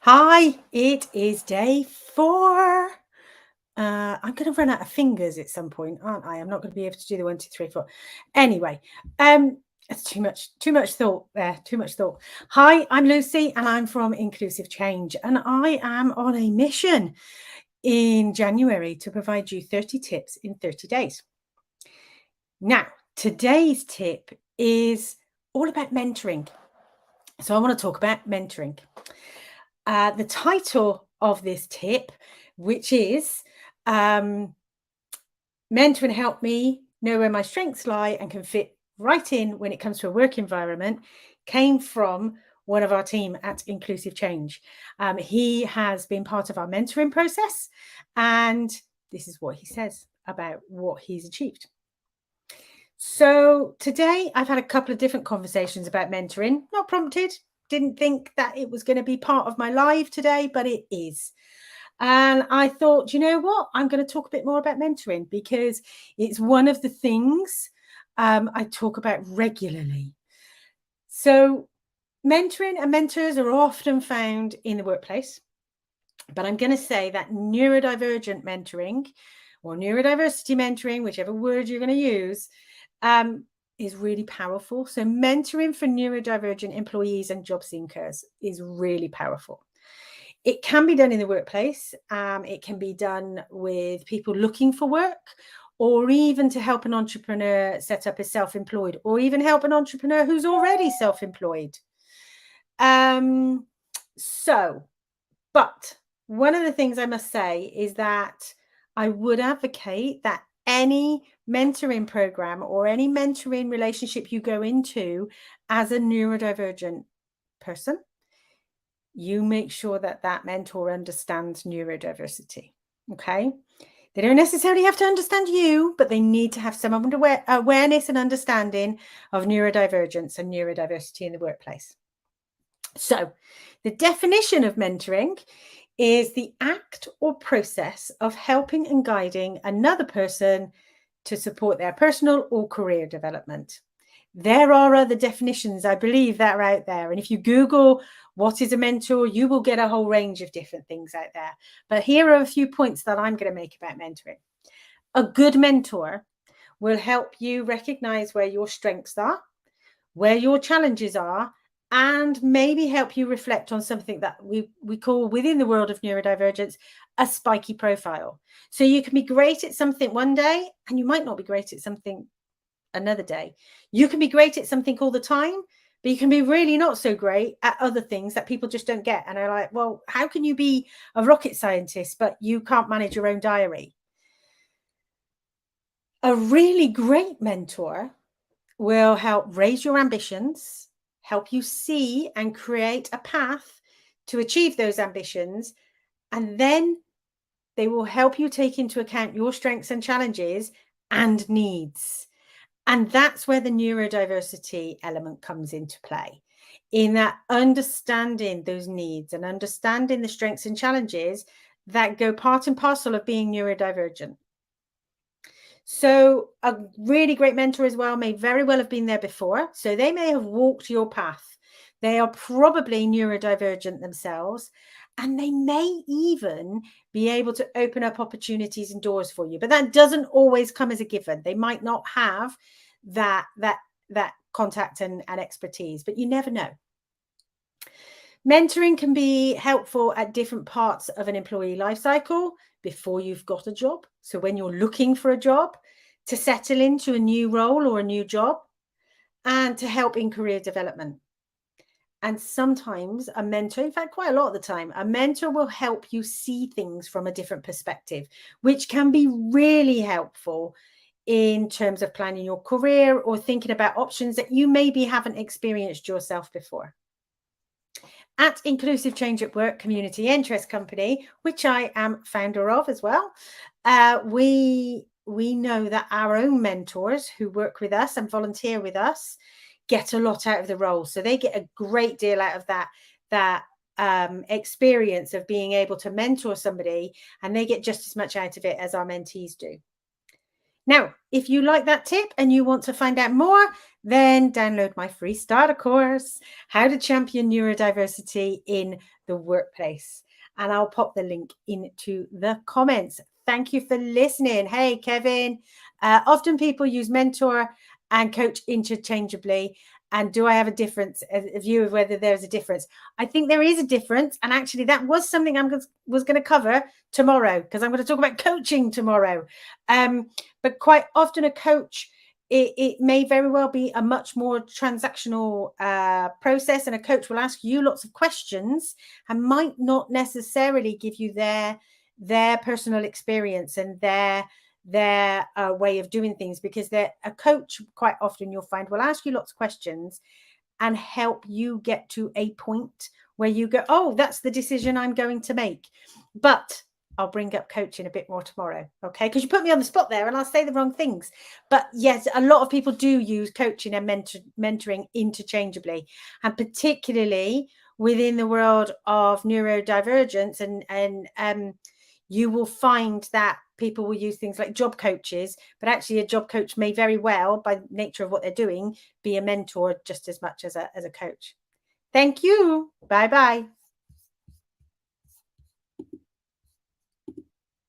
Hi, it is day 4. I'm going to run out of fingers at some point, aren't I? I'm not going to be able to do the 1, 2, 3, 4. Anyway, it's too much thought there, too much thought. Hi, I'm Lucy and I'm from Inclusive Change, and I am on a mission in January to provide you 30 tips in 30 days. Now, today's tip is all about mentoring. So I want to talk about mentoring. The title of this tip, which is Mentor and Help Me Know Where My Strengths Lie and Can Fit Right In When It Comes to a Work Environment, came from one of our team at Inclusive Change. He has been part of our mentoring process, and this is what he says about what he's achieved. So today I've had a couple of different conversations about mentoring, not prompted, didn't think that it was going to be part of my live today, but it is. And I thought, you know what? I'm going to talk a bit more about mentoring because it's one of the things I talk about regularly. So, mentoring and mentors are often found in the workplace, but I'm going to say that neurodivergent mentoring or neurodiversity mentoring, whichever word you're going to use, is really powerful. So mentoring for neurodivergent employees and job seekers is really powerful. It can be done in the workplace. It can be done with people looking for work, or even to help an entrepreneur set up as self-employed, or even help an entrepreneur who's already self-employed. But one of the things I must say is that I would advocate that any mentoring program or any mentoring relationship you go into as a neurodivergent person, you make sure that that mentor understands neurodiversity. Okay. They don't necessarily have to understand you, but they need to have some awareness and understanding of neurodivergence and neurodiversity in the workplace. So, the definition of mentoring is the act or process of helping and guiding another person to support their personal or career development. There are other definitions, I believe, that are out there. And if you Google what is a mentor, you will get a whole range of different things out there. But here are a few points that I'm going to make about mentoring. A good mentor will help you recognize where your strengths are, where your challenges are, and maybe help you reflect on something that we call within the world of neurodivergence a spiky profile. So you can be great at something one day and you might not be great at something another day. You can be great at something all the time, but you can be really not so great at other things that people just don't get. And are like, well, how can you be a rocket scientist, but you can't manage your own diary? A really great mentor will help raise your ambitions, help you see and create a path to achieve those ambitions, and then they will help you take into account your strengths and challenges and needs. And that's where the neurodiversity element comes into play, in that understanding those needs and understanding the strengths and challenges that go part and parcel of being neurodivergent. So a really great mentor as well may very well have been there before. So they may have walked your path. They are probably neurodivergent themselves, and they may even be able to open up opportunities and doors for you. But that doesn't always come as a given. They might not have that contact and expertise, but you never know. Mentoring can be helpful at different parts of an employee life cycle before you've got a job. So when you're looking for a job, to settle into a new role or a new job, and to help in career development. And sometimes a mentor, in fact, quite a lot of the time, a mentor will help you see things from a different perspective, which can be really helpful in terms of planning your career or thinking about options that you maybe haven't experienced yourself before. At Inclusive Change at Work Community Interest Company, which I am founder of as well, we know that our own mentors who work with us and volunteer with us get a lot out of the role. So they get a great deal out of that experience of being able to mentor somebody, and they get just as much out of it as our mentees do. Now, if you like that tip and you want to find out more, then download my free starter course, How to Champion Neurodiversity in the Workplace. And I'll pop the link into the comments. Thank you for listening. Hey, Kevin. Often people use mentor and coach interchangeably. And do I have a view of whether there's a difference? I think there is a difference. And actually, that was something I was going to cover tomorrow, because I'm going to talk about coaching tomorrow. But quite often a coach, it may very well be a much more transactional process, and a coach will ask you lots of questions and might not necessarily give you their personal experience and their way of doing things, because they're a coach, quite often you'll find, will ask you lots of questions and help you get to a point where you go, oh, that's the decision I'm going to make. But I'll bring up coaching a bit more tomorrow, okay? Because you put me on the spot there and I'll say the wrong things. But yes, a lot of people do use coaching and mentoring interchangeably, and particularly within the world of neurodivergence, and you will find that people will use things like job coaches, but actually a job coach may very well, by nature of what they're doing, be a mentor just as much as a coach. Thank you. Bye-bye.